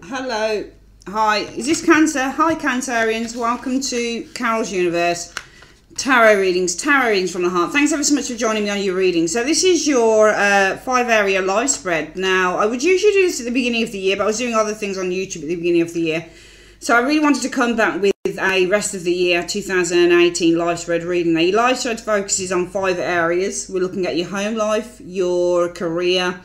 Hello. Hi. Is this Cancer? Hi, Cancerians. Welcome to Carol's Universe. Tarot readings from the heart. Thanks ever so much for joining me on your reading. So this is your 5-area live spread. Now, I would usually do this at the beginning of the year, but I was doing other things on YouTube at the beginning of the year. So I really wanted to come back with a rest of the year 2018 live spread reading. Now, your live spread focuses on 5 areas. We're looking at your home life, your career,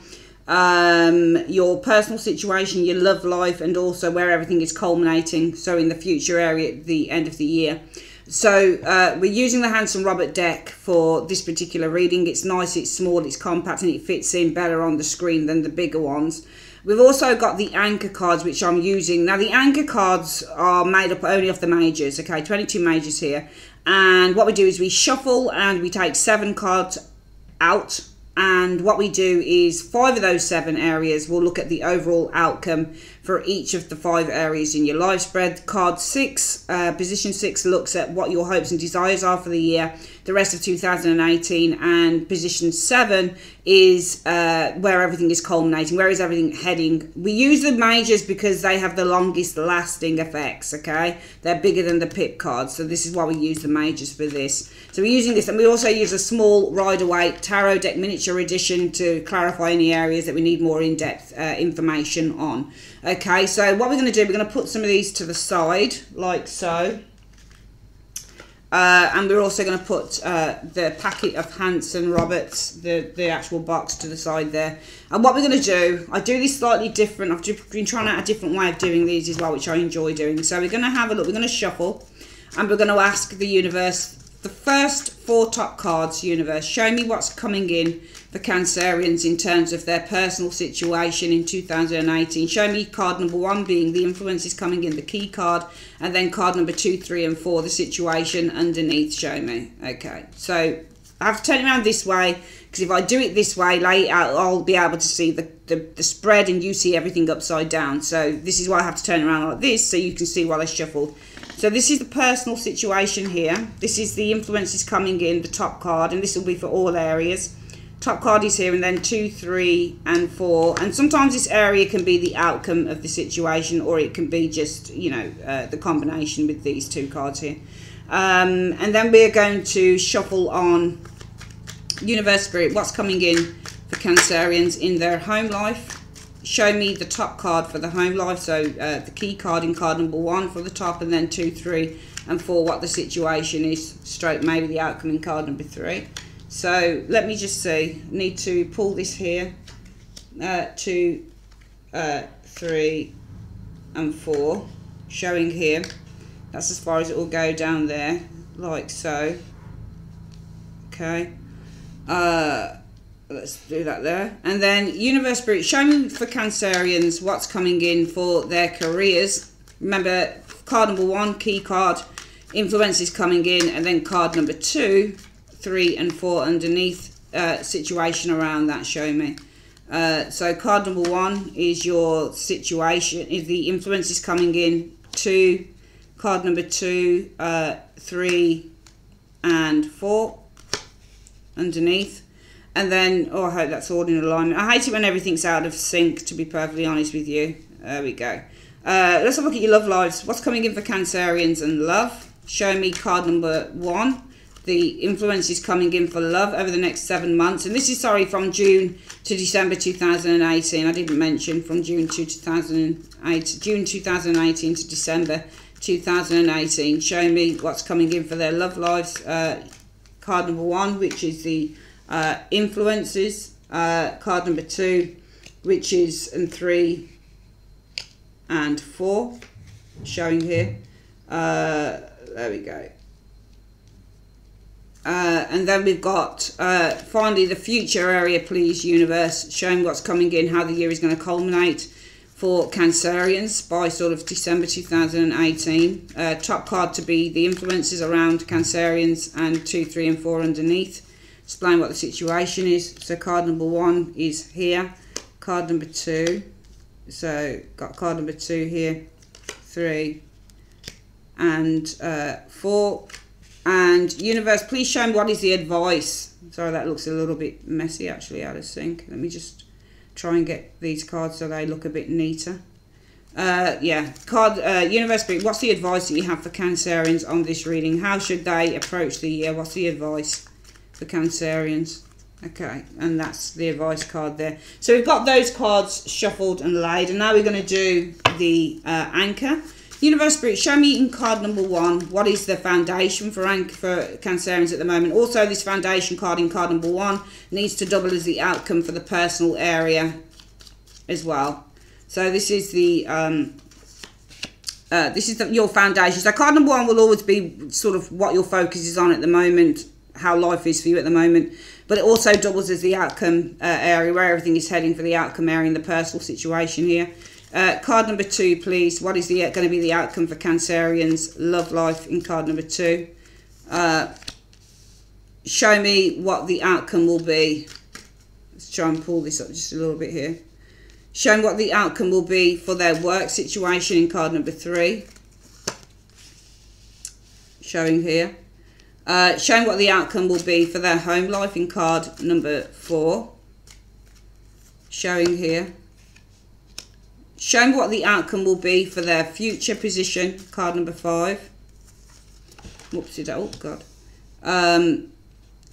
your personal situation, your love life, and also where everything is culminating, so in the future area at the end of the year. So we're using the Hanson Robert deck for this particular reading. It's nice, it's small, it's compact, and it fits in better on the screen than the bigger ones. We've also got the anchor cards, which I'm using. Now, the anchor cards are made up only of the majors, okay, 22 majors here. And what we do is we shuffle and we take 7 cards out. And what we do is 5 of those 7 areas, we'll look at the overall outcome for each of the 5 areas in your live spread. Card 6, position 6 looks at what your hopes and desires are for the year, the rest of 2018. And position 7 is where everything is culminating, where is everything heading. We use the majors because they have the longest lasting effects, okay? They're bigger than the pip cards, so this is why we use the majors for this. So we're using this, and we also use a small Rider-Waite tarot deck miniature edition to clarify any areas that we need more in-depth information on. Okay, so what we're going to do, we're going to put some of these to the side, like so. And we're also going to put the packet of Hanson Roberts, the actual box, to the side there. And what we're going to do, I do this slightly different. I've been trying out a different way of doing these as well, which I enjoy doing. So we're going to have a look, we're going to shuffle, and we're going to ask the universe, the first 4 top cards, universe, show me what's coming in for Cancerians in terms of their personal situation in 2018. Show me card number 1 being the influences coming in, the key card, and then card number 2, 3, and 4, the situation underneath. Show me. Okay, so I have to turn it around this way, because if I do it this way, later I'll be able to see the spread, and you see everything upside down. So this is why I have to turn it around like this, so you can see while I shuffled. So this is the personal situation here. This is the influences coming in, the top card, and this will be for all areas. Top card is here, and then 2, 3, and 4. And sometimes this area can be the outcome of the situation, or it can be just, you know, the combination with these 2 cards here. And then we're going to shuffle on Universe Spirit, what's coming in for Cancerians in their home life. Show me the top card for the home life, so the key card in card number 1 for the top, and then 2, 3, and 4, what the situation is, stroke maybe the outcome in card number 3. So let me just see, I need to pull this here, 2, 3, and 4, showing here. That's as far as it will go down there, like so. Okay. Let's do that there. And then Universe Spirit, show me for Cancerians what's coming in for their careers. Remember, card number 1, key card, influences coming in, and then card number 2, 3, and 4 underneath, situation around that. Show me. So card number 1 is your situation, is the influences coming in, 2, card number 2, 3, and 4 underneath. And then, oh, I hope that's all in alignment. I hate it when everything's out of sync, to be perfectly honest with you. There we go. Let's have a look at your love lives. What's coming in for Cancerians and love? Show me card number 1. The influences coming in for love over the next 7 months. And this is, sorry, from June to December 2018. I didn't mention from June 2018 to December 2018. Show me what's coming in for their love lives. Card number 1, which is the influences, card number 2, which is 3 and 4, showing here. There we go. And then we've got finally the future area, please, universe, showing what's coming in, how the year is going to culminate for Cancerians by sort of December 2018. Top card to be the influences around Cancerians, and 2, 3, and 4 underneath. Explain what the situation is. So card number 1 is here, card number 2, so got card number 2 here, 3 and 4. And universe, please show me what is the advice. Sorry, that looks a little bit messy actually, out of sync. Let me just try and get these cards so they look a bit neater. Yeah, card, Universe Spirit, what's the advice that you have for Cancerians on this reading? How should they approach the year? What's the advice for Cancerians? Okay, and that's the advice card there. So we've got those cards shuffled and laid, and now we're going to do the anchor. Universe Spirit, show me in card number 1, what is the foundation for anchor for Cancerians at the moment. Also, this foundation card in card number 1 needs to double as the outcome for the personal area as well. So this is the your foundation. So card number 1 will always be sort of what your focus is on at the moment, how life is for you at the moment. But it also doubles as the outcome area, where everything is heading for the outcome area in the personal situation here. Card number 2, please. What is going to be the outcome for Cancerians' love life in card number 2? Show me what the outcome will be. Let's try and pull this up just a little bit here. Show me what the outcome will be for their work situation in card number 3. Showing here. Showing what the outcome will be for their home life in card number 4. Showing here. Showing what the outcome will be for their future position, card number 5. Whoops, oh God.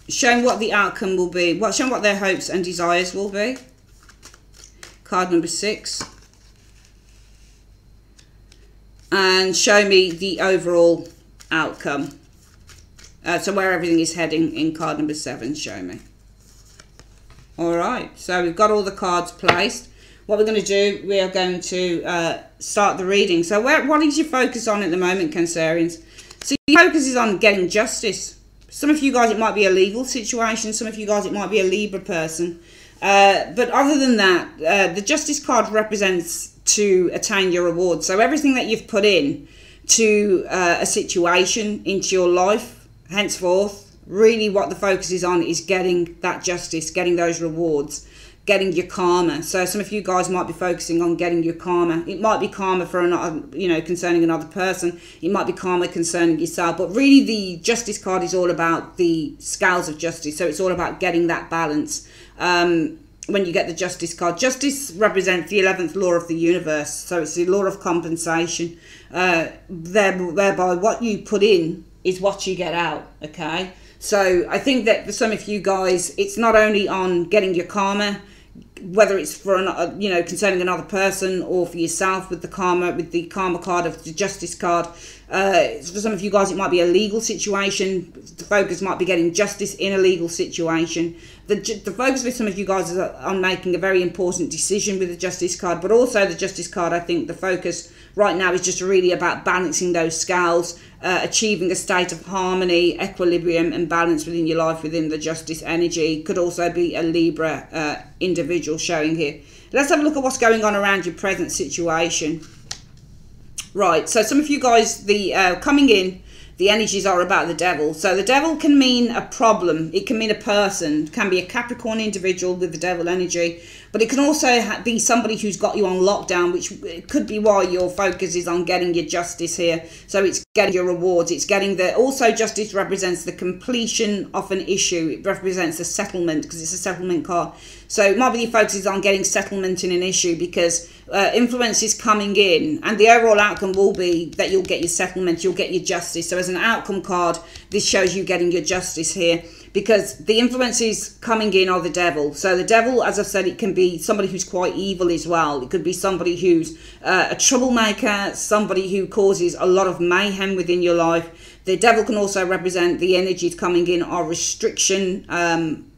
Showing what the outcome will be, showing what their hopes and desires will be, card number 6. And show me the overall outcome. So where everything is heading in card number 7, show me. Alright, so we've got all the cards placed. What we're going to do, we are going to start the reading. So what is your focus on at the moment, Cancerians? So your focus is on getting justice. Some of you guys, it might be a legal situation. Some of you guys, it might be a Libra person. But other than that, the Justice card represents to attain your reward. So everything that you've put in to a situation, into your life, henceforth, really what the focus is on is getting that justice, getting those rewards, getting your karma. So some of you guys might be focusing on getting your karma. It might be karma for another, concerning another person. It might be karma concerning yourself. But really the Justice card is all about the scales of justice. So it's all about getting that balance. When you get the Justice card, Justice represents the 11th law of the universe. So it's the law of compensation. Whereby what you put in is what you get out. Okay. So I think that for some of you guys, it's not only on getting your karma, whether it's for concerning another person or for yourself with the karma card of the Justice card. For some of you guys, it might be a legal situation. The focus might be getting justice in a legal situation. The focus for some of you guys is on making a very important decision with the Justice card, but also the Justice card, I think the focus right now is just really about balancing those scales, achieving a state of harmony, equilibrium and balance within your life, within the Justice energy. Could also be a Libra individual showing here. Let's have a look at what's going on around your present situation. Right, so some of you guys, coming in, the energies are about the devil. So the devil can mean a problem. It can mean a person. It can be a Capricorn individual with the devil energy. But it can also be somebody who's got you on lockdown, which could be why your focus is on getting your justice here. So it's getting your rewards. It's getting the... Also, justice represents the completion of an issue. It represents a settlement because it's a settlement card. So it might be your focus is on getting settlement in an issue because influence is coming in. And the overall outcome will be that you'll get your settlement, you'll get your justice. So as an outcome card, this shows you getting your justice here, because the influences coming in are the devil. So the devil, as I've said, it can be somebody who's quite evil as well. It could be somebody who's a troublemaker, somebody who causes a lot of mayhem within your life. The devil can also represent the energies coming in are restriction.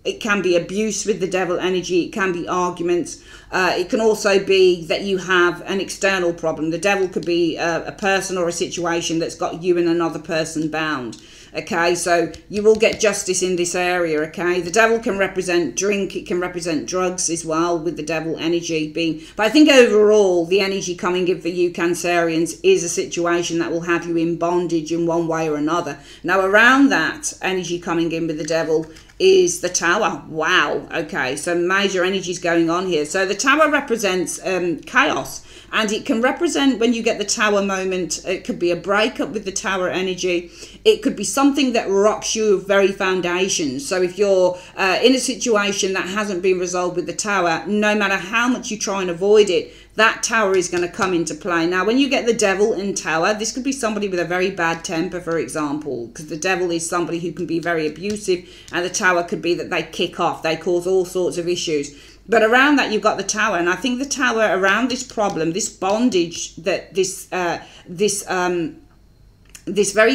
It can be abuse with the devil energy. It can be arguments. It can also be that you have an external problem. The devil could be a person or a situation that's got you and another person bound. Okay, so you will get justice in this area, okay? The devil can represent drink, it can represent drugs as well, with the devil energy being... But I think overall, the energy coming in for you Cancerians is a situation that will have you in bondage in one way or another. Now, around that energy coming in with the devil is the Tower. Wow, okay, so major energies going on here. So the Tower represents chaos. And it can represent, when you get the Tower moment, it could be a breakup with the Tower energy. It could be something that rocks your very foundations. So if you're in a situation that hasn't been resolved with the Tower, no matter how much you try and avoid it, that Tower is going to come into play. Now, when you get the Devil in Tower, this could be somebody with a very bad temper, for example, because the Devil is somebody who can be very abusive, and the Tower could be that they kick off, they cause all sorts of issues. But around that, you've got the Tower, and I think the Tower around this problem, this bondage, that this very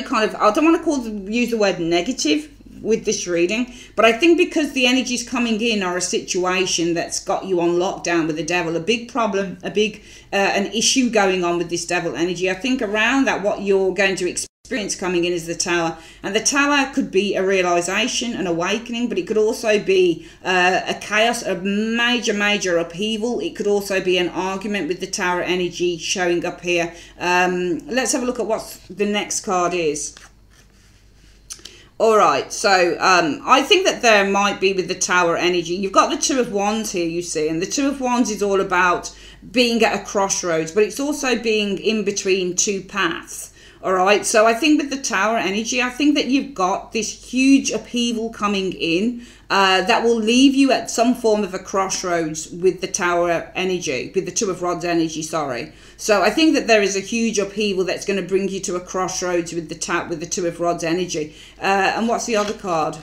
kind of, I don't want to use the word negative with this reading, but I think because the energies coming in are a situation that's got you on lockdown with the Devil, a big problem, an issue going on with this Devil energy. I think around that, what you're going to experience coming in is the Tower, and the Tower could be a realization, an awakening, but it could also be a chaos, a major upheaval. It could also be an argument with the Tower energy showing up here. Let's have a look at what the next card is. All right, so I think that there might be with the Tower energy, you've got the Two of Wands here, you see, and the Two of Wands is all about being at a crossroads, but it's also being in between two paths. All right, so I think with the Tower energy, I think that you've got this huge upheaval coming in that will leave you at some form of a crossroads with the Tower energy, with the Two of Rods energy, sorry. So I think that there is a huge upheaval that's going to bring you to a crossroads with the Two of Rods energy. And what's the other card?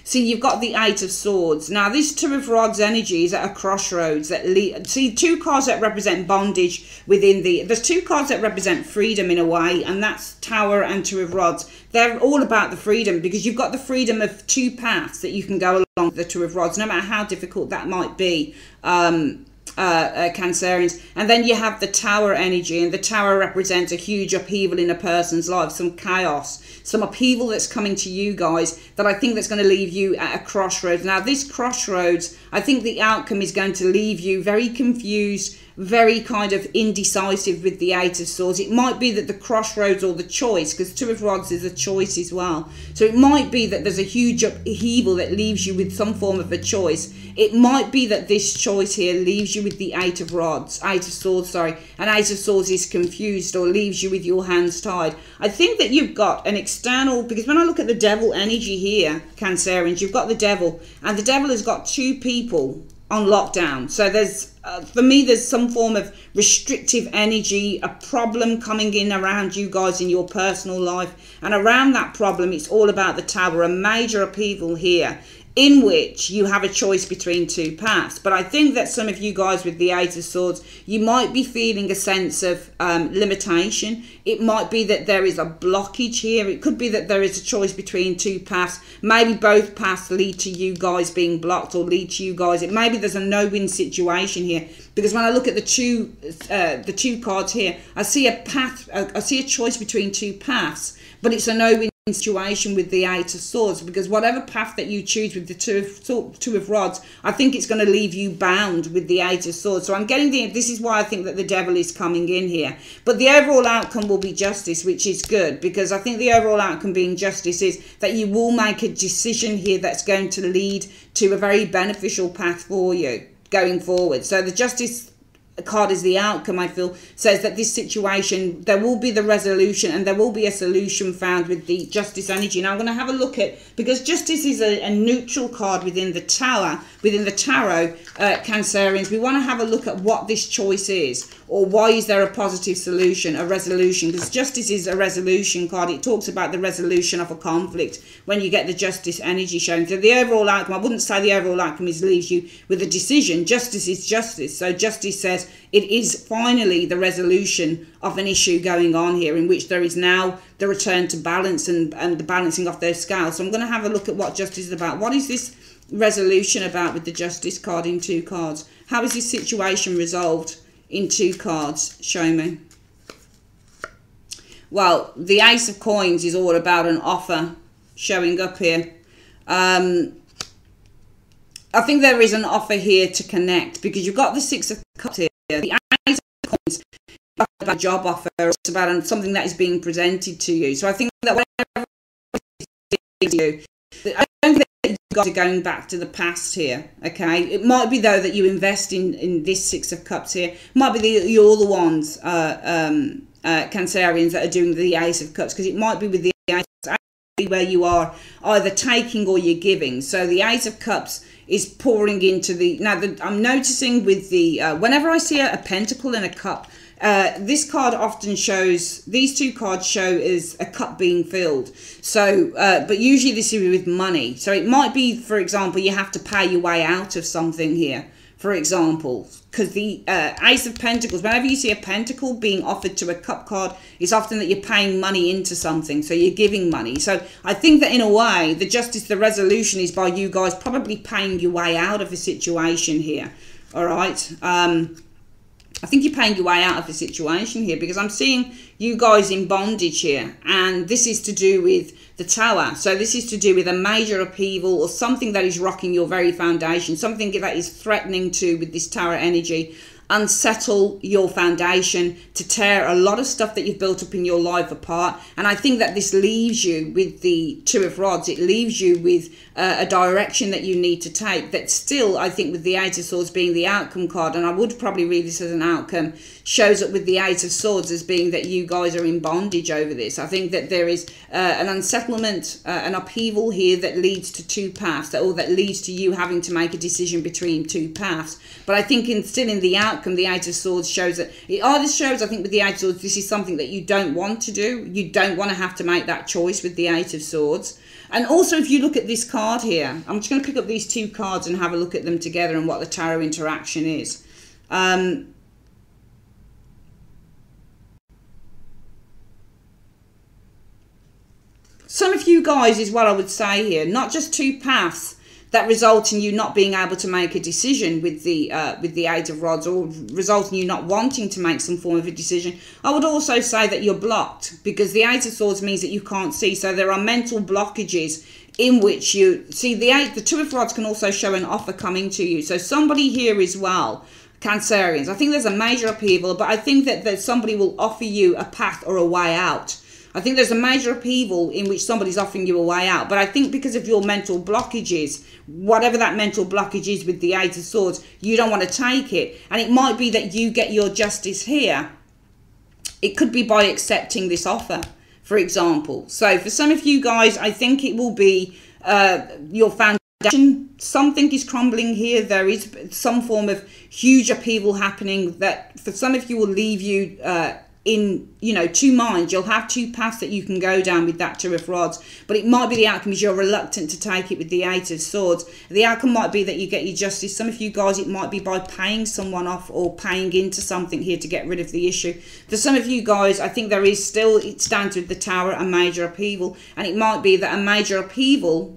See, you've got the Eight of Swords. Now, this Two of Rods energy is at a crossroads that see, two cards that represent bondage within there's two cards that represent freedom in a way, and that's Tower and Two of Rods. They're all about the freedom, because you've got the freedom of two paths that you can go along with the Two of Rods, no matter how difficult that might be. Cancerians, and then you have the Tower energy, and the Tower represents a huge upheaval in a person's life, some chaos, some upheaval that's coming to you guys that I think that's going to leave you at a crossroads. Now, this crossroads, I think the outcome is going to leave you very confused, very kind of indecisive with the Eight of Swords. It might be that the crossroads or the choice, because Two of Rods is a choice as well. So it might be that there's a huge upheaval that leaves you with some form of a choice. It might be that this choice here leaves you with the Eight of Swords, sorry, and Eight of Swords is confused or leaves you with your hands tied. I think that you've got an external, because when I look at the Devil energy here, Cancerians, you've got the Devil, and the Devil has got two people on lockdown. So there's for me, there's some form of restrictive energy, a problem coming in around you guys in your personal life, and around that problem, it's all about the Tower, a major upheaval here in which you have a choice between two paths. But I think that some of you guys with the Eight of Swords, you might be feeling a sense of limitation. It might be that there is a blockage here. It could be that there is a choice between two paths. Maybe both paths lead to you guys being blocked, or lead to you guys. Maybe there's a no-win situation here, because when I look at the two cards here, I see a path. I see a choice between two paths, but it's a no-win situation with the Eight of Swords, because whatever path that you choose with the Two of Rods, I think it's going to leave you bound with the Eight of Swords. So I'm getting this is why I think that the Devil is coming in here. But the overall outcome will be justice, which is good, because I think the overall outcome being justice is that you will make a decision here that's going to lead to a very beneficial path for you going forward. So the Justice card is the outcome, I feel, says that this situation, there will be the resolution and there will be a solution found with the Justice energy. Now I'm going to have a look at, because Justice is a neutral card within the Tower, within the Tarot, Cancerians, we want to have a look at what this choice is, or why is there a positive solution, a resolution, because Justice is a resolution card. It talks about the resolution of a conflict when you get the Justice energy showing. So the overall outcome, I wouldn't say the overall outcome is leaves you with a decision. Justice is justice. So Justice says it is finally the resolution of an issue going on here, in which there is now the return to balance and the balancing of those scales. So I'm going to have a look at what Justice is about. What is this resolution about with the Justice card in two cards? How is this situation resolved in two cards? Show me. Well, the Ace of Coins is all about an offer showing up here. I think there is an offer here to connect, because you've got the Six of Cups here. The Ace of Coins is about a job offer. It's about something that is being presented to you. So I think that whatever it is you, I don't think that you guys are going back to the past here, okay? It might be, though, that you invest in this Six of Cups here. It might be that you're the ones, Cancerians, that are doing the Ace of Cups, because it might be with the Ace of Cups where you are either taking or you're giving. So the Ace of Cups is pouring into the, now I'm noticing with the, whenever I see a pentacle in a cup, this card often shows, these two cards show as a cup being filled. So, but usually this is with money. So it might be, for example, you have to pay your way out of something here, for example. Because the Ace of Pentacles, whenever you see a pentacle being offered to a cup card, it's often that you're paying money into something. So you're giving money. So I think that in a way, the justice, the resolution is by you guys probably paying your way out of a situation here. All right. I think you're paying your way out of the situation here, because I'm seeing you guys in bondage here, and this is to do with the Tower. So this is to do with a major upheaval or something that is rocking your very foundation, something that is threatening to, with this Tower energy, unsettle your foundation, to tear a lot of stuff that you've built up in your life apart. And I think that this leaves you with the Two of Rods. It leaves you with a direction that you need to take, that still, I think, with the Eight of Swords being the outcome card, and I would probably read this as an outcome, shows up with the Eight of Swords as being that you guys are in bondage over this. I think that there is an unsettlement, an upheaval here that leads to two paths, or that leads to you having to make a decision between two paths. But I think still in the outcome, the Eight of Swords shows that, it either shows, I think with the Eight of Swords, this is something that you don't want to do. You don't want to have to make that choice with the Eight of Swords. And also, if you look at this card here, I'm just going to pick up these two cards and have a look at them together and what the tarot interaction is. Some of you guys is what I would say here, not just two paths that result in you not being able to make a decision with the Eight of Rods, or result in you not wanting to make some form of a decision. I would also say that you're blocked, because the Eight of Swords means that you can't see. So there are mental blockages in which you see the Two of Rods can also show an offer coming to you. So somebody here as well, Cancerians, I think there's a major upheaval, but I think that somebody will offer you a path or a way out. I think there's a major upheaval in which somebody's offering you a way out. But I think because of your mental blockages, whatever that mental blockage is with the Eight of Swords, you don't want to take it. And it might be that you get your justice here. It could be by accepting this offer, for example. So for some of you guys, I think it will be your foundation. Something is crumbling here. There is some form of huge upheaval happening that for some of you will leave you in, you know, two minds. You'll have two paths that you can go down with that Two of Rods, but it might be the outcome is you're reluctant to take it with the Eight of Swords. The outcome might be that you get your justice. Some of you guys, it might be by paying someone off or paying into something here to get rid of the issue. For some of you guys, I think there is still, it stands with the Tower, a major upheaval, and it might be that a major upheaval,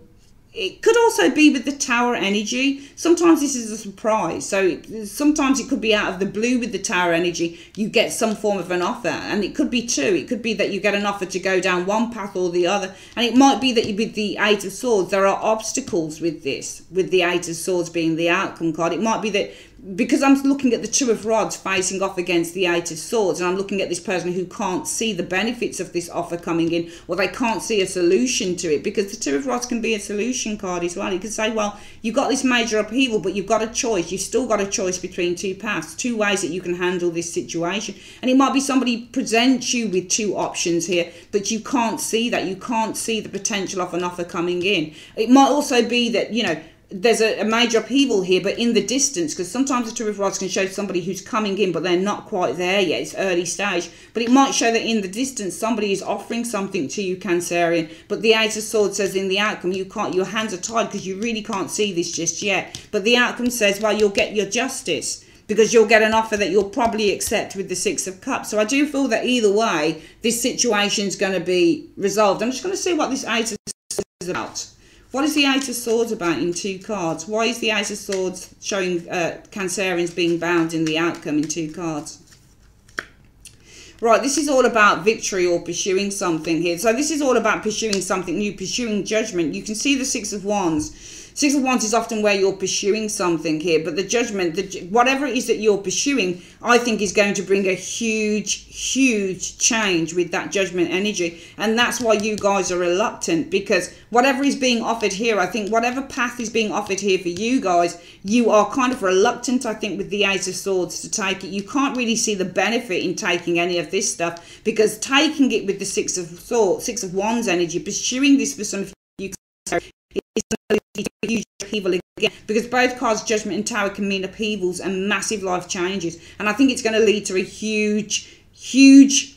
it could also be with the Tower energy. Sometimes this is a surprise. So sometimes it could be out of the blue with the Tower energy. You get some form of an offer. And it could be two. It could be that you get an offer to go down one path or the other. And it might be that with the Eight of Swords, there are obstacles with this. With the Eight of Swords being the outcome card. It might be that because I'm looking at the Two of Rods facing off against the Eight of Swords, and I'm looking at this person who can't see the benefits of this offer coming in, or they can't see a solution to it, because the Two of Rods can be a solution card as well. You could say, well, you've got this major upheaval, but you've got a choice. You've still got a choice between two paths, two ways that you can handle this situation. And it might be somebody presents you with two options here, but you can't see that. You can't see the potential of an offer coming in. It might also be that, you know, there's a major upheaval here, but in the distance, because sometimes the Two of Rods can show somebody who's coming in, but they're not quite there yet. It's early stage. But it might show that in the distance, somebody is offering something to you, Cancerian. But the Eight of Swords says in the outcome, you can't, your hands are tied because you really can't see this just yet. But the outcome says, well, you'll get your justice, because you'll get an offer that you'll probably accept with the Six of Cups. So I do feel that either way, this situation is going to be resolved. I'm just going to see what this Eight of Swords is about. What is the Eight of Swords about in two cards? Why is the Eight of Swords showing Cancerians being bound in the outcome in two cards? Right, this is all about victory or pursuing something here. So this is all about pursuing something new, pursuing judgment. You can see the Six of Wands. Six of Wands is often where you're pursuing something here, but the judgment, whatever it is that you're pursuing, I think is going to bring a huge, huge change with that judgment energy. And that's why you guys are reluctant, because whatever is being offered here, I think whatever path is being offered here for you guys, you are kind of reluctant, I think, with the Ace of Swords to take it. You can't really see the benefit in taking any of this stuff, because taking it with the Six of Wands energy, pursuing this for some of you, is going to lead to huge upheaval again, because both cards, Judgment and Tower, can mean upheavals and massive life changes. And I think it's going to lead to a huge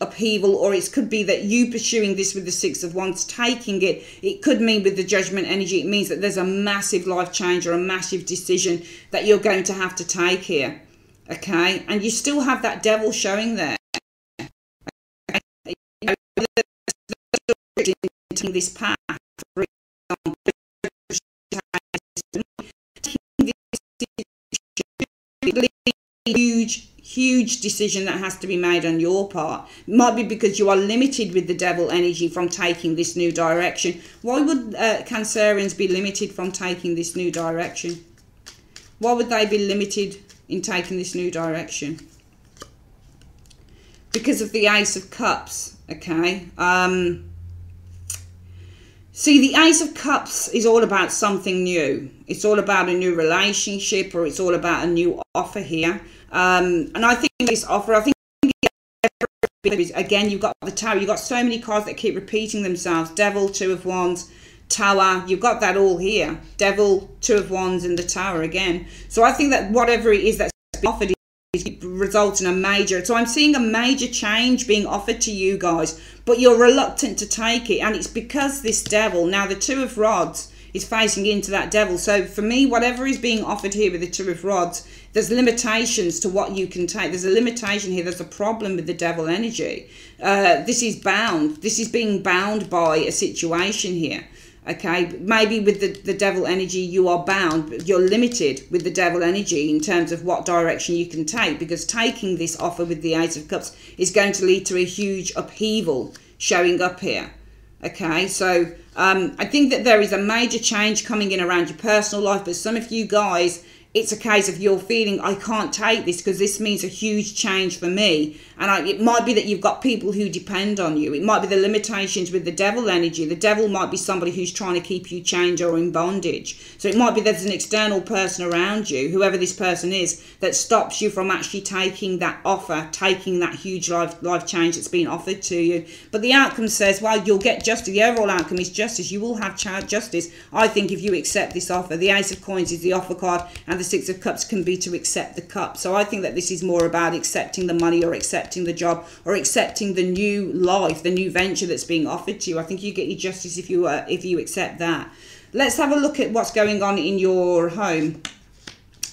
upheaval, or it could be that you pursuing this with the Six of Wands, taking it, it could mean with the Judgment energy, it means that there's a massive life change or a massive decision that you're going to have to take here. Okay, and you still have that Devil showing there. This path, for example, huge decision that has to be made on your part. It might be because you are limited with the Devil energy from taking this new direction. Why would Cancerians be limited from taking this new direction? Why would they be limited in taking this new direction? Because of the Ace of Cups, okay? See, the Ace of Cups is all about something new. It's all about a new relationship, or it's all about a new offer here. And I think this offer, I think, again, you've got the Tower. You've got so many cards that keep repeating themselves. Devil, Two of Wands, Tower. You've got that all here. Devil, Two of Wands, and the Tower again. So I think that whatever it is that's been offered results in a major, so I'm seeing a major change being offered to you guys, but you're reluctant to take it, and it's because this Devil, now the Two of Rods is facing into that Devil. So for me, whatever is being offered here with the Two of Rods, there's limitations to what you can take. There's a limitation here. There's a problem with the Devil energy. This is bound. This is being bound by a situation here. Okay, maybe with the Devil energy you are bound, but you're limited with the Devil energy in terms of what direction you can take, because taking this offer with the Ace of Cups is going to lead to a huge upheaval showing up here. Okay, so I think that there is a major change coming in around your personal life, but some of you guys, it's a case of you're feeling, I can't take this because this means a huge change for me. And it might be that you've got people who depend on you. It might be the limitations with the Devil energy. The Devil might be somebody who's trying to keep you chained or in bondage. So it might be there's an external person around you, whoever this person is, that stops you from actually taking that offer, taking that huge life change that's been offered to you. But the outcome says, well, you'll get justice. The overall outcome is justice. You will have justice, I think, if you accept this offer. The Ace of Coins is the offer card, and the Six of Cups can be to accept the cup. So I think that this is more about accepting the money, or accepting the job, or accepting the new life, the new venture that's being offered to you. I think you get your justice if you accept that. Let's have a look at what's going on in your home.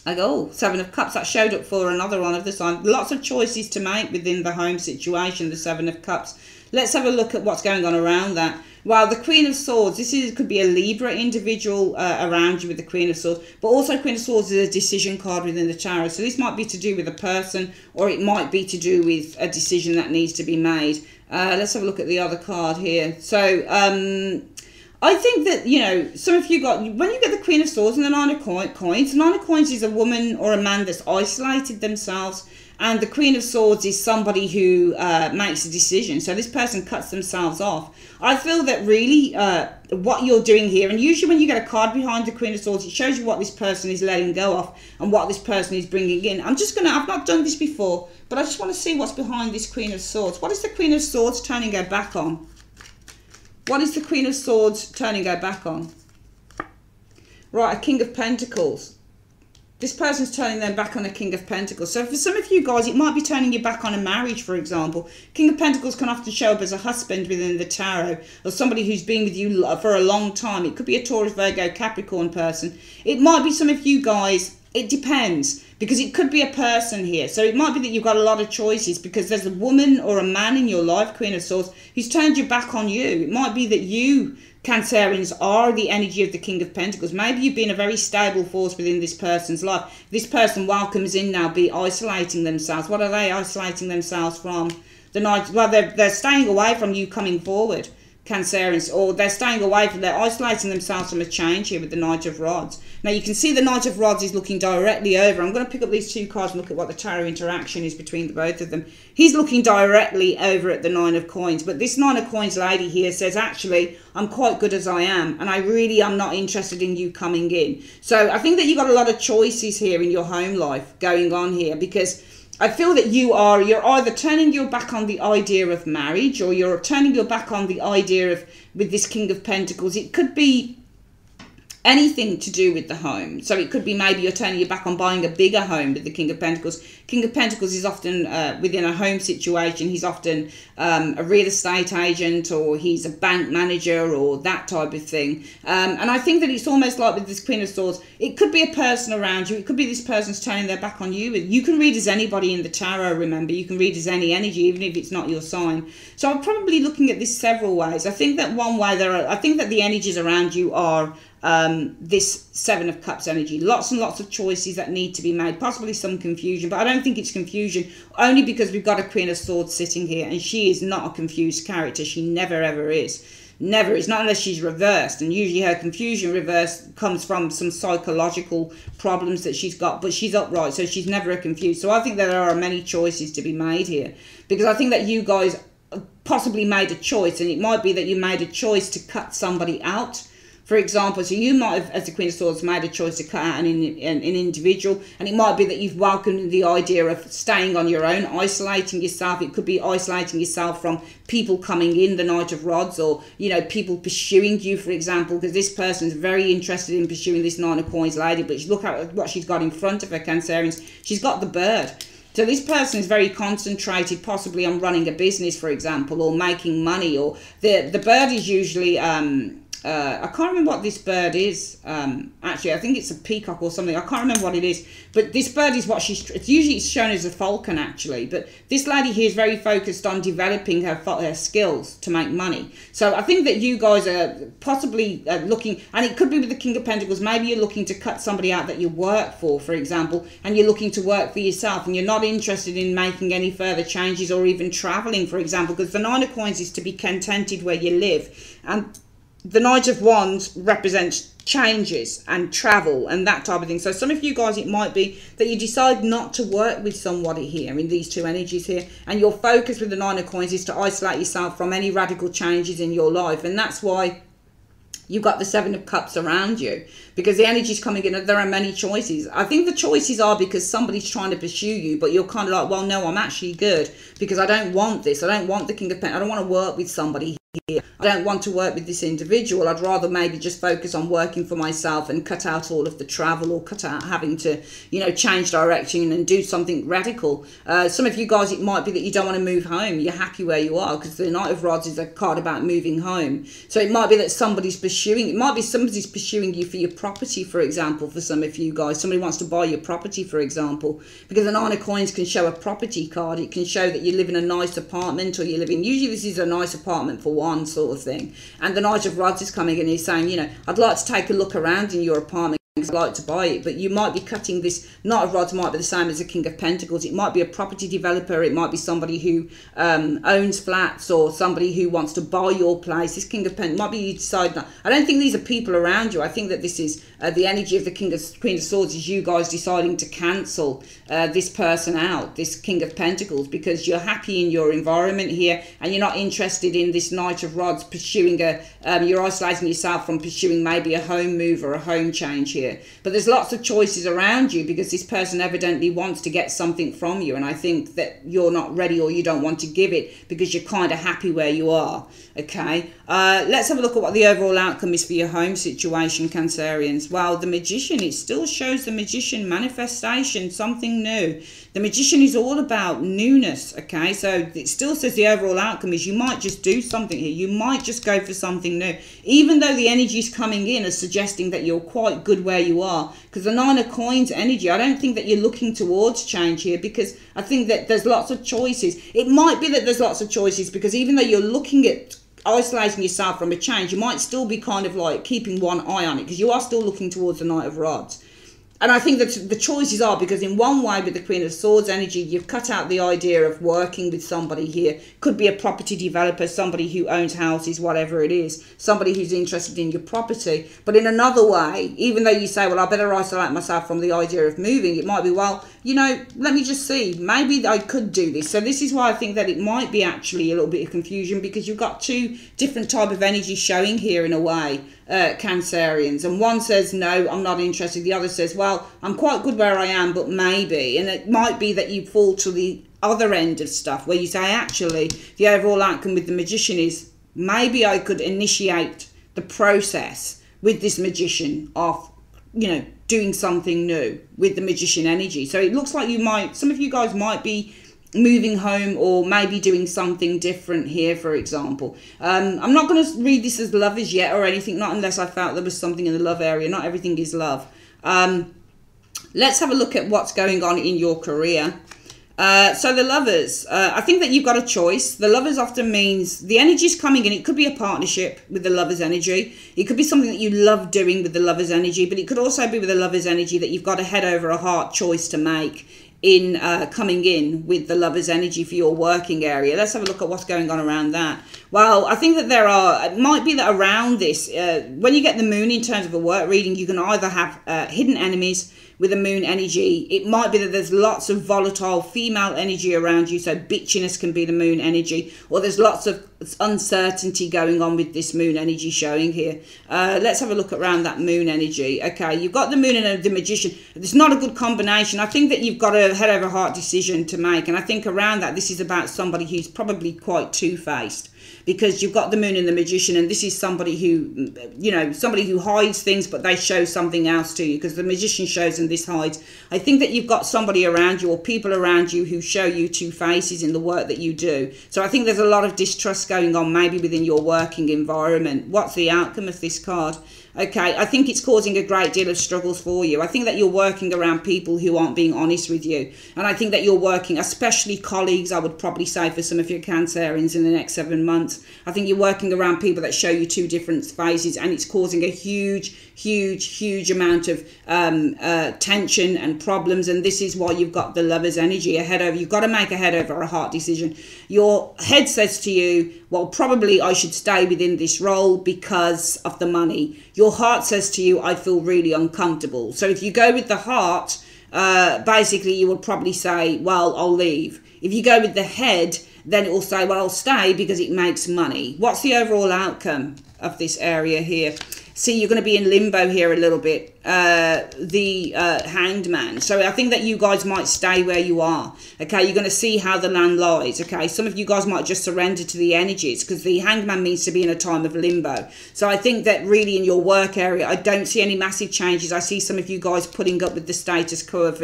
Oh, Seven of Cups, that showed up for another one of the sign. Lots of choices to make within the home situation, the Seven of Cups. Let's have a look at what's going on around that. Well, the Queen of Swords, could be a Libra individual around you with the Queen of Swords, but also Queen of Swords is a decision card within the Tarot. So this might be to do with a person, or it might be to do with a decision that needs to be made. Let's have a look at the other card here. So I think that, you know, some of you when you get the Queen of Swords and the Nine of Coins, the Nine of Coins is a woman or a man that's isolated themselves. And the Queen of Swords is somebody who makes a decision. So this person cuts themselves off. I feel that really what you're doing here, and usually when you get a card behind the Queen of Swords, it shows you what this person is letting go of and what this person is bringing in. I've not done this before, but I just want to see what's behind this Queen of Swords. What is the Queen of Swords turning her back on? What is the Queen of Swords turning her back on? Right, a King of Pentacles. This person's turning them back on a King of Pentacles. So for some of you guys, it might be turning you back on a marriage, for example. King of Pentacles can often show up as a husband within the Tarot, or somebody who's been with you for a long time. It could be a Taurus, Virgo, Capricorn person. It might be some of you guys. It depends, because it could be a person here. So it might be that you've got a lot of choices, because there's a woman or a man in your life, Queen of Swords, who's turned you back on you. It might be that you, Cancerians, are the energy of the King of Pentacles. Maybe you've been a very stable force within this person's life. This person welcomes in now, be isolating themselves. What are they isolating themselves from? The Knight. Well, they're staying away from you coming forward, Cancerians, or they're staying away from, they're isolating themselves from a change here with the Knight of Rods. Now you can see the Knight of Rods is looking directly over. I'm going to pick up these two cards and look at what the tarot interaction is between the both of them. He's looking directly over at the Nine of Coins, but this Nine of Coins lady here says, actually, I'm quite good as I am, and I really am not interested in you coming in. So I think that you've got a lot of choices here in your home life going on here, because I feel that you're either turning your back on the idea of marriage, or you're turning your back on the idea of, with this King of Pentacles, it could be anything to do with the home. So it could be maybe you're turning your back on buying a bigger home with the King of Pentacles. King of Pentacles is often within a home situation. He's often a real estate agent, or he's a bank manager, or that type of thing. And I think that it's almost like with this Queen of Swords, it could be a person around you. It could be this person's turning their back on you. You can read as anybody in the tarot, remember. You can read as any energy, even if it's not your sign. So I'm probably looking at this several ways. I think that one way I think that the energies around you are this Seven of Cups energy. Lots and lots of choices that need to be made, possibly some confusion, but I don't think it's confusion, only because we've got a Queen of Swords sitting here, and she is not a confused character. She never ever is. Never is, not unless she's reversed, and usually her confusion reverse comes from some psychological problems that she's got, but she's upright, so she's never confused. So I think that there are many choices to be made here, because I think that you guys possibly made a choice, and it might be that you made a choice to cut somebody out. For example, so you might have, as the Queen of Swords, made a choice to cut out an individual, and it might be that you've welcomed the idea of staying on your own, isolating yourself. It could be isolating yourself from people coming in, the Knight of Rods, or, you know, people pursuing you, for example, because this person's very interested in pursuing this Nine of Coins lady, but look at what she's got in front of her, Cancerians. She's got the bird. So this person is very concentrated, possibly on running a business, for example, or making money, or the bird is usually... I can't remember what this bird is. Actually, I think it's a peacock or something. I can't remember what it is. But this bird is what it's usually shown as a falcon, actually. But this lady here is very focused on developing her skills to make money. So I think that you guys are possibly looking, and it could be with the King of Pentacles, maybe you're looking to cut somebody out that you work for example, and you're looking to work for yourself, and you're not interested in making any further changes or even traveling, for example, because the Nine of Coins is to be contented where you live. And the Knight of Wands represents changes and travel and that type of thing. So some of you guys, it might be that you decide not to work with somebody here in these two energies here, and your focus with the Nine of Coins is to isolate yourself from any radical changes in your life. And that's why you've got the Seven of Cups around you, because the energy is coming in. There are many choices. I think the choices are because somebody's trying to pursue you, but you're kind of like, well, no, I'm actually good, because I don't want this. I don't want the King of Pentacles. I don't want to work with somebody here. I don't want to work with this individual. I'd rather maybe just focus on working for myself and cut out all of the travel, or cut out having to, you know, change direction and do something radical. Some of you guys, it might be that you don't want to move home. You're happy where you are, because the Knight of Rods is a card about moving home. So it might be that somebody's pursuing, it might be somebody's pursuing you for your property, for example, for some of you guys. Somebody wants to buy your property, for example, because the Nine of Coins can show a property card. It can show that you live in a nice apartment, or you live in, usually this is a nice apartment for one sort of thing. And the Knight of Rods is coming in and he's saying, you know, I'd like to take a look around in your apartment. I'd like to buy it, but you might be cutting this. Knight of Rods might be the same as the King of Pentacles. It might be a property developer. It might be somebody who owns flats, or somebody who wants to buy your place. This King of Pentacles might be you decide not. I don't think these are people around you. I think that this is the energy of the Queen of Swords is you guys deciding to cancel this person out, this King of Pentacles, because you're happy in your environment here, and you're not interested in this Knight of Rods pursuing you're isolating yourself from pursuing maybe a home move or a home change here. But there's lots of choices around you, because this person evidently wants to get something from you, and I think that you're not ready, or you don't want to give it because you're kind of happy where you are. Okay, let's have a look at what the overall outcome is for your home situation, Cancerians. Well, the Magician, it still shows the Magician, manifestation, something new. The Magician is all about newness, okay? So it still says the overall outcome is you might just do something here. You might just go for something new, even though the energy is coming in as suggesting that you're quite good where you are. Because the Nine of Coins energy, I don't think that you're looking towards change here, because I think that there's lots of choices. It might be that there's lots of choices, because even though you're looking at isolating yourself from a change, you might still be kind of like keeping one eye on it, because you are still looking towards the Knight of Rods. And I think that the choices are, because in one way with the Queen of Swords energy, you've cut out the idea of working with somebody here. Could be a property developer, somebody who owns houses, whatever it is, somebody who's interested in your property. But in another way, even though you say, well, I better isolate myself from the idea of moving, it might be, well, you know, let me just see, maybe I could do this. So this is why I think that it might be actually a little bit of confusion, because you've got two different type of energies showing here in a way, Cancerians. And one says, no, I'm not interested. The other says, well, I'm quite good where I am, but maybe. And it might be that you fall to the other end of stuff, where you say, actually, the overall outcome with the Magician is, maybe I could initiate the process, with this Magician of, you know, doing something new with the Magician energy. So it looks like some of you guys might be moving home, or maybe doing something different here, for example. I'm not going to read this as lovers yet or anything, not unless I felt there was something in the love area. Not everything is love. Let's have a look at what's going on in your career. So the lovers, I think that you've got a choice. The lovers often means the energy is coming in. It could be a partnership with the lovers energy. It could be something that you love doing with the lovers energy, but it could also be with the lovers energy that you've got a head over a heart choice to make in coming in with the lovers energy for your working area. Let's have a look at what's going on around that. Well, I think that it might be that around this, when you get the moon in terms of a work reading, you can either have hidden enemies with the moon energy. It might be that there's lots of volatile female energy around you, so bitchiness can be the moon energy, or there's lots of uncertainty going on with this moon energy showing here. Let's have a look around that moon energy. Okay, you've got the moon and the Magician. It's not a good combination. I think that you've got a head over heart decision to make, and I think around that this is about somebody who's probably quite two-faced, because you've got the moon and the Magician, and this is somebody who, you know, somebody who hides things, but they show something else to you, because the Magician shows and this hides. I think that you've got somebody around you, or people around you, who show you two faces in the work that you do. So I think there's a lot of distrust going on maybe within your working environment. What's the outcome of this card? Okay, I think it's causing a great deal of struggles for you. I think that you're working around people who aren't being honest with you. And I think that you're working, especially colleagues, I would probably say for some of your Cancerians in the next 7 months. I think you're working around people that show you two different phases, and it's causing a huge amount of tension and problems. And this is why you've got the Lover's energy ahead over. You've got to make a head over a heart decision. Your head says to you, well, probably I should stay within this role because of the money. Your heart says to you, I feel really uncomfortable. So if you go with the heart, basically you will probably say, well, I'll leave. If you go with the head, then it will say, well, I'll stay because it makes money. What's the overall outcome of this area here? See, you're going to be in limbo here a little bit. The Hanged Man. So I think that you guys might stay where you are. Okay, you're going to see how the land lies. Okay, some of you guys might just surrender to the energies, because the Hanged Man means to be in a time of limbo. So I think that really in your work area, I don't see any massive changes. I see some of you guys putting up with the status quo of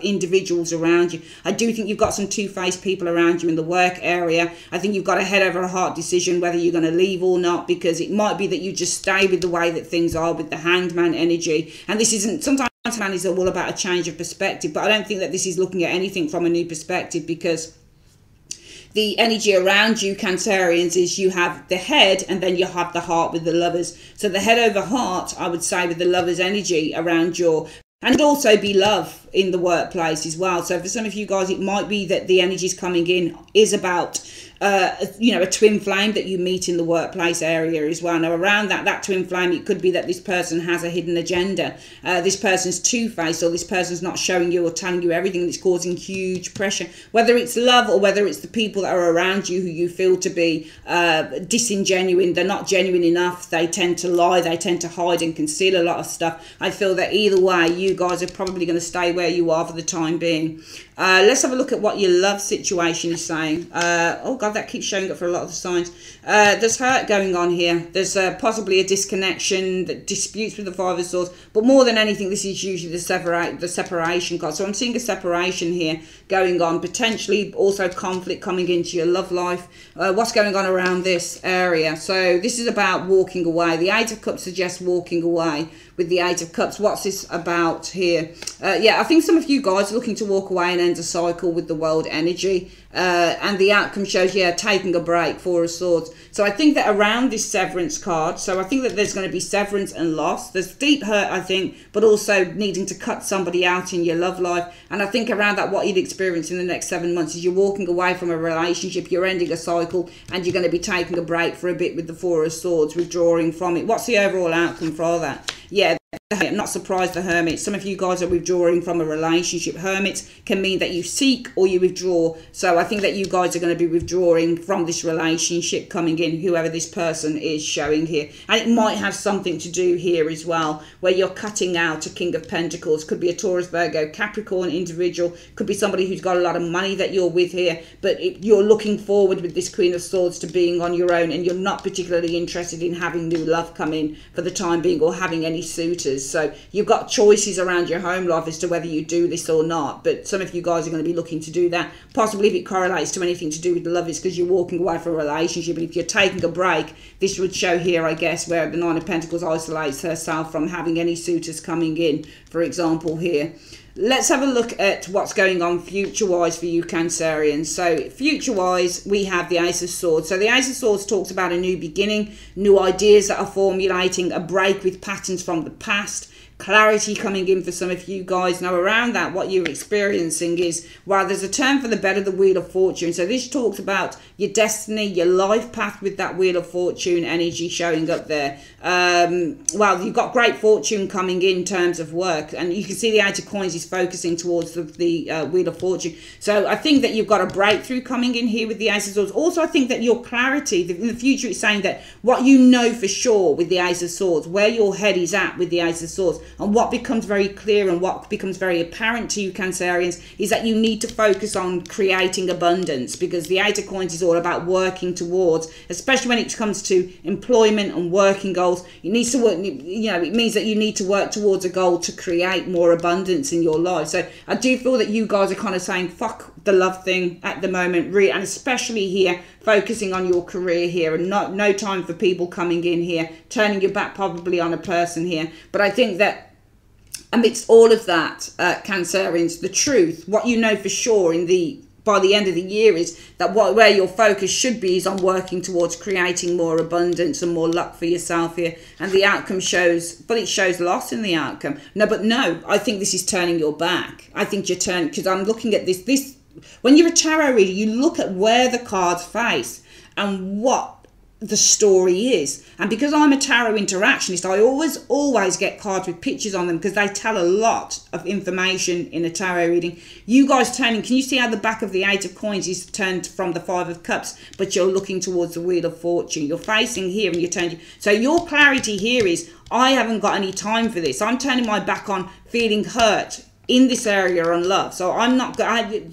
individuals around you. I do think you've got some two-faced people around you in the work area. I think you've got a head over a heart decision whether you're going to leave or not, because it might be that you just stay with the way that things are with the Hanged Man energy. And this isn't, sometimes man is all about a change of perspective, but I don't think that this is looking at anything from a new perspective, because the energy around you, Cancerians, is you have the head and then you have the heart with the Lovers. So the head over heart, I would say, with the Lovers energy around your, and also be love in the workplace as well. So for some of you guys, it might be that the energies coming in is about you know, a twin flame that you meet in the workplace area as well. Now around that twin flame, it could be that this person has a hidden agenda. This person's two-faced, or this person's not showing you or telling you everything, that's causing huge pressure. Whether it's love or whether it's the people that are around you who you feel to be disingenuine, they're not genuine enough, they tend to lie, they tend to hide and conceal a lot of stuff. I feel that either way, you guys are probably going to stay where you are for the time being. Let's have a look at what your love situation is saying. Oh God, that keeps showing up for a lot of the signs. There's hurt going on here. There's possibly a disconnection, disputes with the Five of Swords. But more than anything, this is usually the separation card. So I'm seeing a separation here going on. Potentially also conflict coming into your love life. What's going on around this area? So this is about walking away. The Eight of Cups suggests walking away. With the Eight of Cups, what's this about here? Yeah, I think some of you guys are looking to walk away and end a cycle with the World energy. And the outcome shows, yeah, taking a break, Four of Swords. So I think that around this severance card, so I think that there's going to be severance and loss. There's deep hurt, I think, but also needing to cut somebody out in your love life. And I think around that, what you'd experience in the next 7 months is you're walking away from a relationship, you're ending a cycle, and you're going to be taking a break for a bit with the Four of Swords, withdrawing from it. What's the overall outcome for that? Yeah, I'm not surprised the Hermit. Some of you guys are withdrawing from a relationship. Hermits can mean that you seek or you withdraw. So I think that you guys are going to be withdrawing from this relationship coming in, whoever this person is showing here. And it might have something to do here as well, where you're cutting out a King of Pentacles. Could be a Taurus, Virgo, Capricorn individual. Could be somebody who's got a lot of money that you're with here. But you're looking forward with this Queen of Swords to being on your own, and you're not particularly interested in having new love come in for the time being, or having any suitors. So you've got choices around your home life as to whether you do this or not. But some of you guys are going to be looking to do that. Possibly if it correlates to anything to do with love, it's because you're walking away from a relationship. And if you're taking a break, this would show here, I guess, where the Nine of Pentacles isolates herself from having any suitors coming in, for example, here. Let's have a look at what's going on future-wise for you Cancerians. So future-wise, we have the Ace of Swords. So the Ace of Swords talks about a new beginning, new ideas that are formulating, a break with patterns from the past, clarity coming in for some of you guys. Now around that, what you're experiencing is, well, there's a term for the bed of the Wheel of Fortune. So this talks about your destiny, your life path with that Wheel of Fortune energy showing up there. Well, you've got great fortune coming in terms of work, and you can see the Eight of Coins is focusing towards the Wheel of Fortune. So I think that you've got a breakthrough coming in here with the Ace of Swords. Also, I think that your clarity in the future is saying that what you know for sure with the Ace of Swords, where your head is at with the Ace of Swords, and what becomes very clear and what becomes very apparent to you Cancerians is that you need to focus on creating abundance, because the Eight of Coins is all about working towards, especially when it comes to employment and working goals. It needs to work, you know, it means that you need to work towards a goal to create more abundance in your life. So I do feel that you guys are kind of saying fuck the love thing at the moment, really, and especially here focusing on your career here, and no time for people coming in here, turning your back probably on a person here. But I think that amidst all of that, Cancerians, the truth, what you know for sure by the end of the year is that where your focus should be is on working towards creating more abundance and more luck for yourself here. And the outcome shows, but it shows loss in the outcome. No, I think this is turning your back. I think you're turning, because I'm looking at this, when you're a tarot reader, you look at where the cards face and what the story is. And because I'm a tarot interactionist, I always get cards with pictures on them, because they tell a lot of information in a tarot reading. You guys turning, can you see how the back of the Eight of Coins is turned from the Five of Cups, but you're looking towards the Wheel of Fortune? You're facing here and you're turning. So your clarity here is, I haven't got any time for this. I'm turning my back on feeling hurt in this area on love. So I'm not,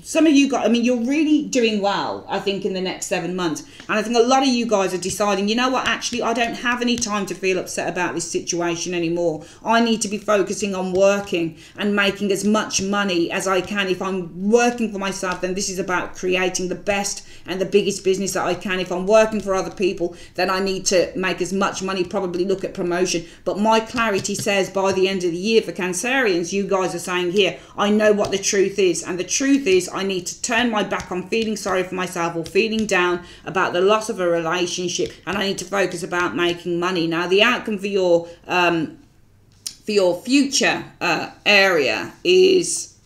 some of you guys, I mean, you're really doing well, I think, in the next 7 months. And I think a lot of you guys are deciding, you know what, actually, I don't have any time to feel upset about this situation anymore. I need to be focusing on working and making as much money as I can. If I'm working for myself, then this is about creating the best and the biggest business that I can. If I'm working for other people, then I need to make as much money, probably look at promotion. But my clarity says by the end of the year for Cancerians, you guys are saying here, I know what the truth is, and the truth is I need to turn my back on feeling sorry for myself or feeling down about the loss of a relationship, and I need to focus about making money. Now the outcome for your future area is,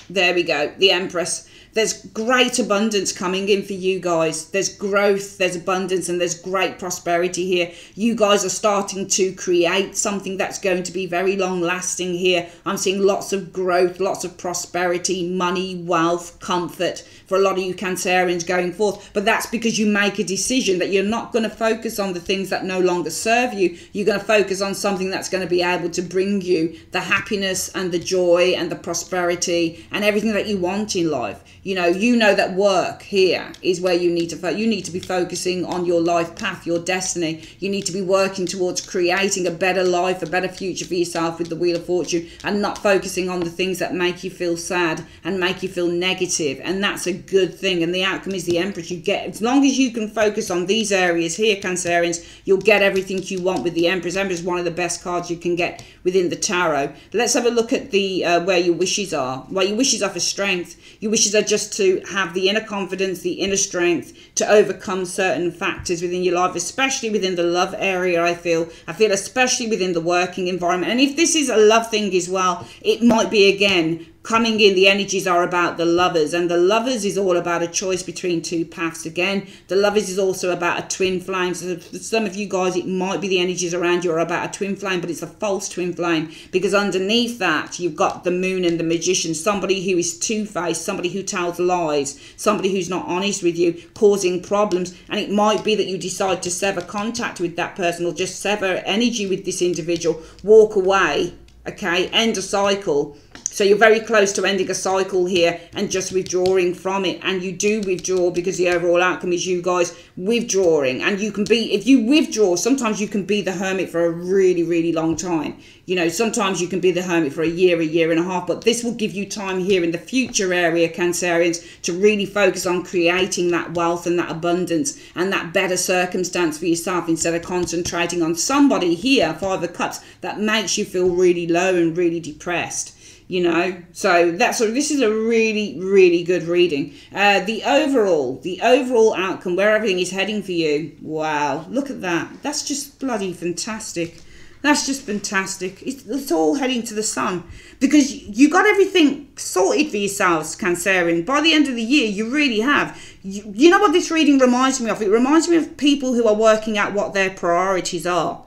there we go, the Empress. There's great abundance coming in for you guys. There's growth, there's abundance, and there's great prosperity here. You guys are starting to create something that's going to be very long lasting here. I'm seeing lots of growth, lots of prosperity, money, wealth, comfort for a lot of you Cancerians going forth. But that's because you make a decision that you're not going to focus on the things that no longer serve you. You're going to focus on something that's going to be able to bring you the happiness and the joy and the prosperity and everything that you want in life. You know that work here is where you need to be focusing on your life path, your destiny. You need to be working towards creating a better life, a better future for yourself with the Wheel of Fortune, and not focusing on the things that make you feel sad and make you feel negative. And that's a good thing. And the outcome is the Empress. You get, as long as you can focus on these areas here, Cancerians, you'll get everything you want with the Empress. Empress is one of the best cards you can get within the tarot. Let's have a look at the where your wishes are. Well, your wishes are for strength. Your wishes are just to have the inner confidence, the inner strength to overcome certain factors within your life, especially within the love area. I feel especially within the working environment. And if this is a love thing as well, it might be, again, coming in, the energies are about the Lovers, and the Lovers is all about a choice between two paths. Again, the Lovers is also about a twin flame. So for some of you guys, it might be the energies around you are about a twin flame, but it's a false twin flame, because underneath that you've got the Moon and the Magician, somebody who is two-faced, somebody who tells lies, somebody who's not honest with you, causing problems. And it might be that you decide to sever contact with that person, or just sever energy with this individual, walk away, okay, end a cycle. So you're very close to ending a cycle here and just withdrawing from it. And you do withdraw because the overall outcome is you guys withdrawing. And you can be, if you withdraw, sometimes you can be the hermit for a really, really long time. You know, sometimes you can be the hermit for a year and a half. But this will give you time here in the future area, Cancerians, to really focus on creating that wealth and that abundance and that better circumstance for yourself, instead of concentrating on somebody here, Five of Cups, that makes you feel really low and really depressed. You know, so this is a really, really good reading. The overall outcome, where everything is heading for you. Wow, look at that. That's just bloody fantastic. That's just fantastic. It's all heading to the sun, because you got everything sorted for yourselves, Cancerian. By the end of the year, you really have. You know what this reading reminds me of? It reminds me of people who are working out what their priorities are.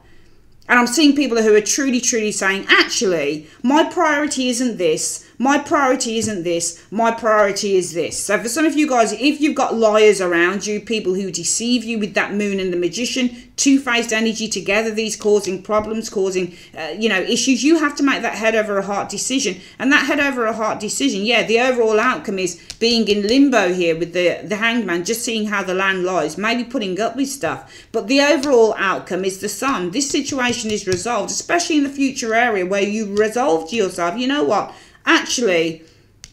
And I'm seeing people who are truly, truly saying, actually, my priority isn't this, my priority isn't this, my priority is this. So for some of you guys, if you've got liars around you, people who deceive you with that Moon and the Magician, two-faced energy together, these causing problems, causing, you know, issues, you have to make that head over a heart decision. And that head over a heart decision, yeah, the overall outcome is being in limbo here with the Hanged Man, just seeing how the land lies, maybe putting up with stuff. But the overall outcome is the Sun. This situation is resolved, especially in the future area where you resolve to yourself, you know what, actually,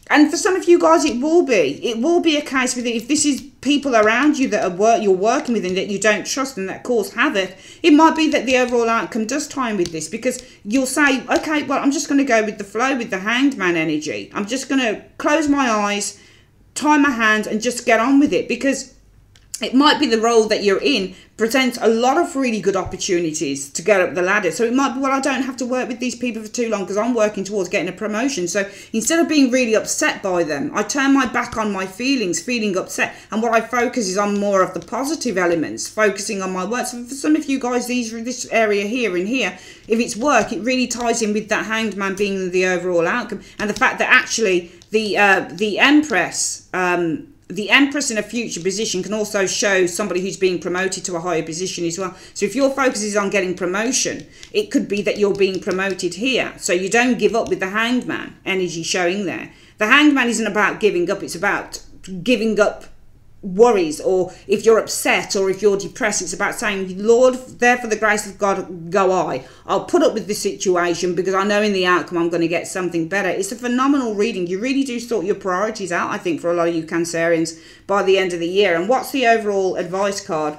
and for some of you guys it will be a case with it. If this is people around you that are you're working with and that you don't trust and that cause havoc, it might be that the overall outcome does tie in with this, because you'll say, okay, well, I'm just going to go with the flow with the Hanged Man energy. I'm just going to close my eyes, tie my hands, and just get on with it, because it might be the role that you're in presents a lot of really good opportunities to get up the ladder. So it might be, well, I don't have to work with these people for too long because I'm working towards getting a promotion. So instead of being really upset by them, I turn my back on my feelings, feeling upset. And what I focus is on more of the positive elements, focusing on my work. So for some of you guys, this area here and here, if it's work, it really ties in with that Hanged Man being the overall outcome. And the fact that actually the Empress... the Empress in a future position can also show somebody who's being promoted to a higher position as well. So if your focus is on getting promotion, it could be that you're being promoted here. So you don't give up with the Hanged Man energy showing there. The Hanged Man isn't about giving up. It's about giving up worries, or if you're upset or if you're depressed, it's about saying, Lord, there for the grace of God go I'll put up with this situation because I know in the outcome I'm going to get something better. It's a phenomenal reading. You really do sort your priorities out, I think, for a lot of you Cancerians by the end of the year. And what's the overall advice card?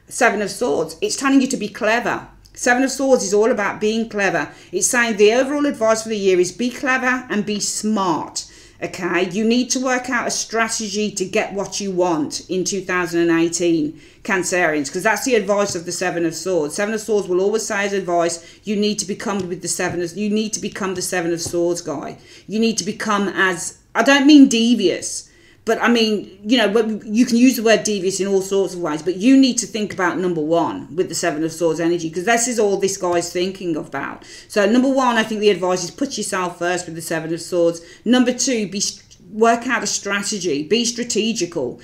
Seven of Swords. It's telling you to be clever. Seven of Swords is all about being clever. It's saying the overall advice for the year is be clever and be smart. Okay, you need to work out a strategy to get what you want in 2018, Cancerians, because that's the advice of the Seven of Swords. Seven of Swords will always say as advice, you need to become with the you need to become the Seven of Swords guy. You need to become as, I don't mean devious, but I mean, you know, you can use the word devious in all sorts of ways, but you need to think about number one with the Seven of Swords energy, because this is all this guy's thinking about. So number one, I think the advice is put yourself first with the Seven of Swords. Number two, work out a strategy, be strategical,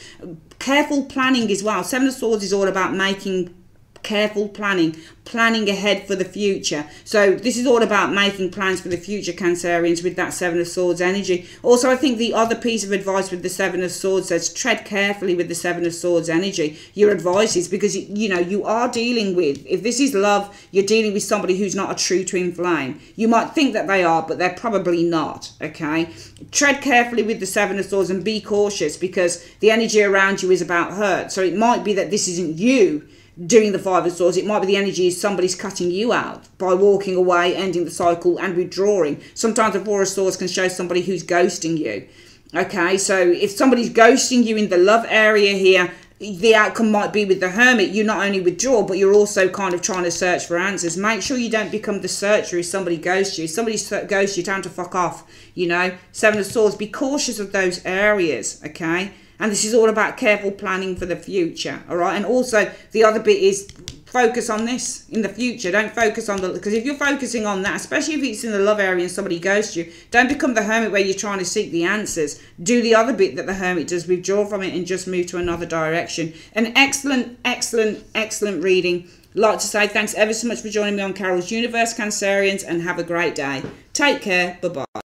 careful planning as well. Seven of Swords is all about making careful planning ahead for the future. So this is all about making plans for the future, Cancerians, with that Seven of Swords energy. Also, I think the other piece of advice with the Seven of Swords says tread carefully with the Seven of Swords energy. Your advice is because, you know, you are dealing with, if this is love, you're dealing with somebody who's not a true twin flame. You might think that they are, but they're probably not, okay? Tread carefully with the Seven of Swords and be cautious, because the energy around you is about hurt. So it might be that this isn't you doing the Five of Swords. It might be the energy is somebody's cutting you out by walking away, ending the cycle and withdrawing. Sometimes the Four of Swords can show somebody who's ghosting you. Okay, so if somebody's ghosting you in the love area here, the outcome might be with the Hermit, you not only withdraw, but you're also kind of trying to search for answers. Make sure you don't become the searcher if somebody ghosts you. If somebody ghosts you, time to fuck off, you know. Seven of Swords, be cautious of those areas, okay? And this is all about careful planning for the future, all right? And also, the other bit is focus on this in the future. Don't focus on the, because if you're focusing on that, especially if it's in the love area and somebody ghosts you, don't become the Hermit where you're trying to seek the answers. Do the other bit that the Hermit does, withdraw from it and just move to another direction. An excellent, excellent, excellent reading. I'd like to say thanks ever so much for joining me on Carol's Universe, Cancerians, and have a great day. Take care. Bye-bye.